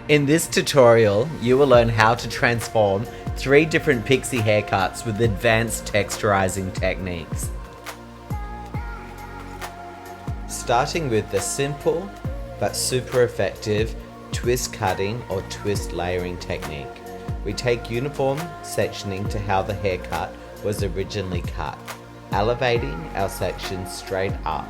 In this tutorial, you will learn how to transform 3 different pixie haircuts with advanced texturizing techniques. Starting with the simple but super effective twist cutting or twist layering technique. We take uniform sectioning to how the haircut was originally cut, elevating our section straight up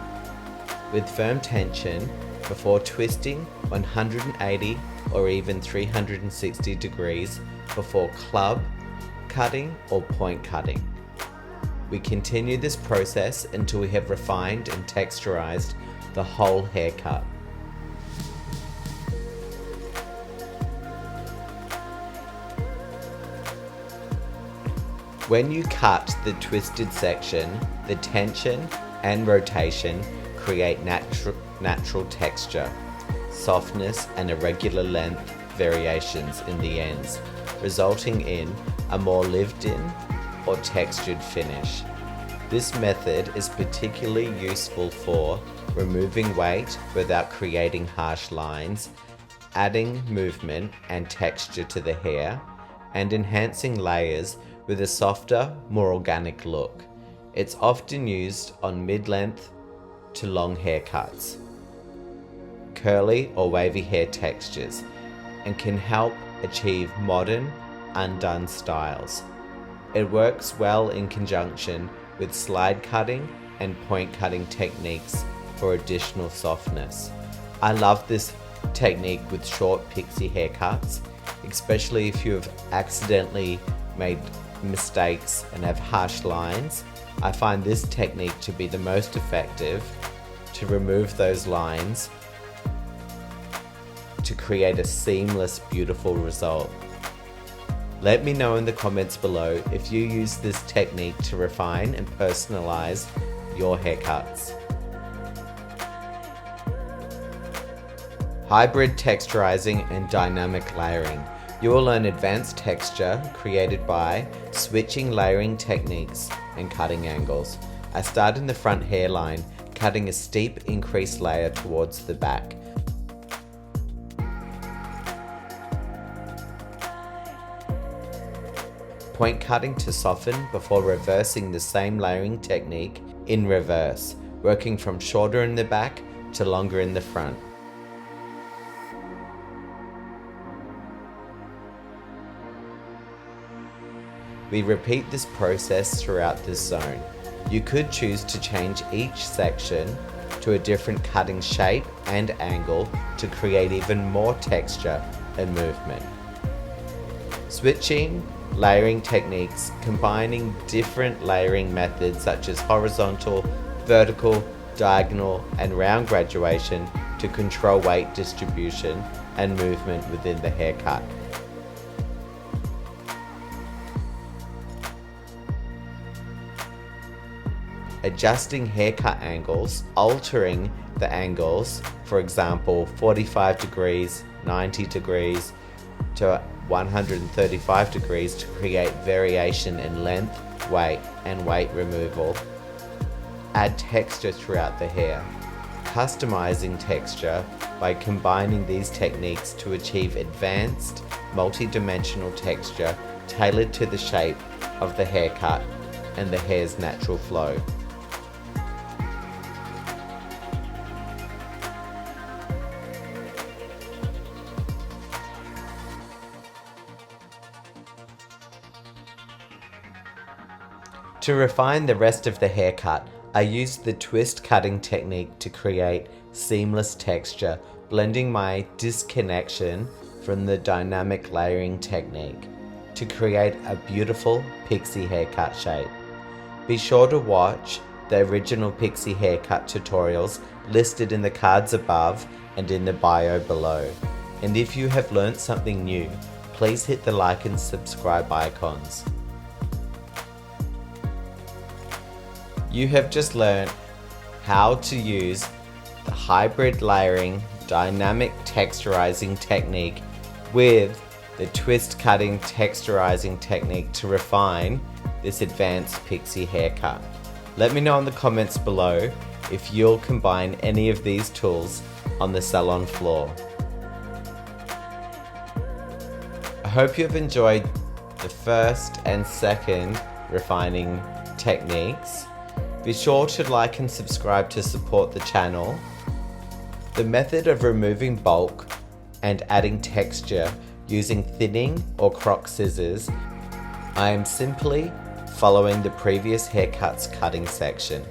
with firm tension before twisting 180 or even 360 degrees before club cutting or point cutting. We continue this process until we have refined and texturized the whole haircut. When you cut the twisted section, the tension and rotation create natural texture, softness and irregular length variations in the ends, resulting in a more lived-in or textured finish. This method is particularly useful for removing weight without creating harsh lines, adding movement and texture to the hair, and enhancing layers with a softer, more organic look. It's often used on mid-length to long haircuts, curly or wavy hair textures, and can help achieve modern, undone styles. It works well in conjunction with slide cutting and point cutting techniques for additional softness. I love this technique with short pixie haircuts, especially if you have accidentally made mistakes and have harsh lines. I find this technique to be the most effective to remove those lines to create a seamless, beautiful result. Let me know in the comments below if you use this technique to refine and personalize your haircuts. Hybrid texturizing and dynamic layering. You will learn advanced texture created by switching layering techniques and cutting angles. I start in the front hairline, cutting a steep increased layer towards the back. Point cutting to soften before reversing the same layering technique in reverse, working from shorter in the back to longer in the front. We repeat this process throughout this zone. You could choose to change each section to a different cutting shape and angle to create even more texture and movement. Switching layering techniques, combining different layering methods such as horizontal, vertical, diagonal, and round graduation to control weight distribution and movement within the haircut. Adjusting haircut angles, altering the angles, for example 45 degrees, 90 degrees to 135 degrees to create variation in length, weight and weight removal. Add texture throughout the hair. Customizing texture by combining these techniques to achieve advanced multi-dimensional texture tailored to the shape of the haircut and the hair's natural flow. To refine the rest of the haircut, I used the twist cutting technique to create seamless texture, blending my disconnection from the dynamic layering technique to create a beautiful pixie haircut shape. Be sure to watch the original pixie haircut tutorials listed in the cards above and in the bio below. And if you have learnt something new, please hit the like and subscribe icons. You have just learned how to use the hybrid layering dynamic texturizing technique with the twist cutting texturizing technique to refine this advanced pixie haircut. Let me know in the comments below if you'll combine any of these tools on the salon floor. hope you've enjoyed the first and second refining techniques. Be sure to like and subscribe to support the channel. The method of removing bulk and adding texture using thinning or croc scissors, I am simply following the previous haircuts cutting section.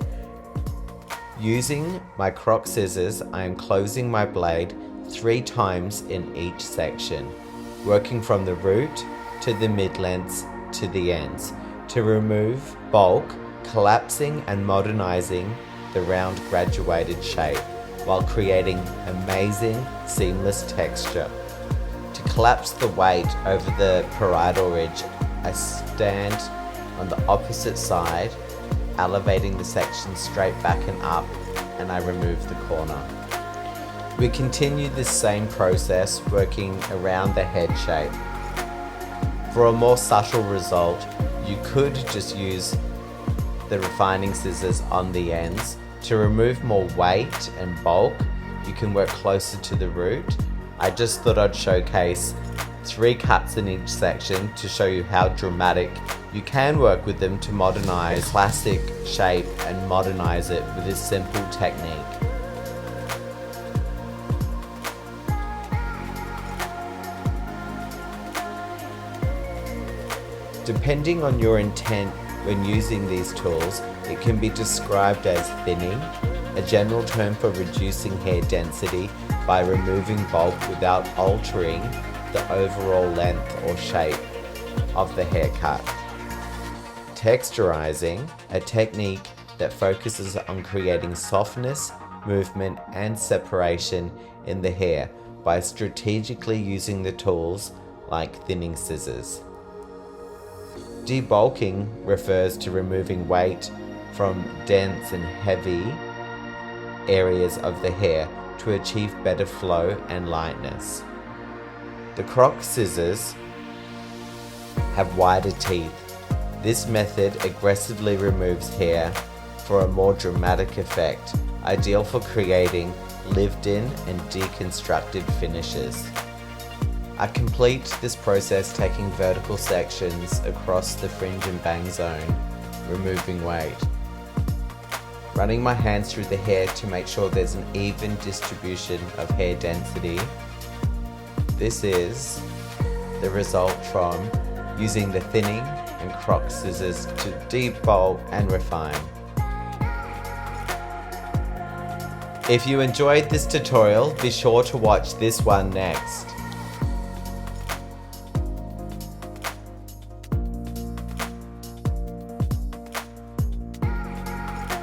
Using my croc scissors, I am closing my blade 3 times in each section, working from the root to the mid-lengths to the ends to remove bulk, collapsing and modernizing the round graduated shape while creating amazing seamless texture. To collapse the weight over the parietal ridge, I stand on the opposite side, elevating the section straight back and up, and I remove the corner. We continue this same process working around the head shape. For a more subtle result, you could just use the refining scissors on the ends. To remove more weight and bulk, you can work closer to the root. I just thought I'd showcase 3 cuts in each section to show you how dramatic you can work with them to modernize a classic shape and modernize it with this simple technique. Depending on your intent when using these tools, it can be described as thinning, a general term for reducing hair density by removing bulk without altering the overall length or shape of the haircut. Texturizing, a technique that focuses on creating softness, movement, and separation in the hair by strategically using the tools like thinning scissors. Debulking refers to removing weight from dense and heavy areas of the hair to achieve better flow and lightness. The croc scissors have wider teeth. This method aggressively removes hair for a more dramatic effect, ideal for creating lived-in and deconstructed finishes. I complete this process taking vertical sections across the fringe and bang zone, removing weight. Running my hands through the hair to make sure there's an even distribution of hair density. This is the result from using the thinning and croc scissors to debulk and refine. If you enjoyed this tutorial, be sure to watch this one next.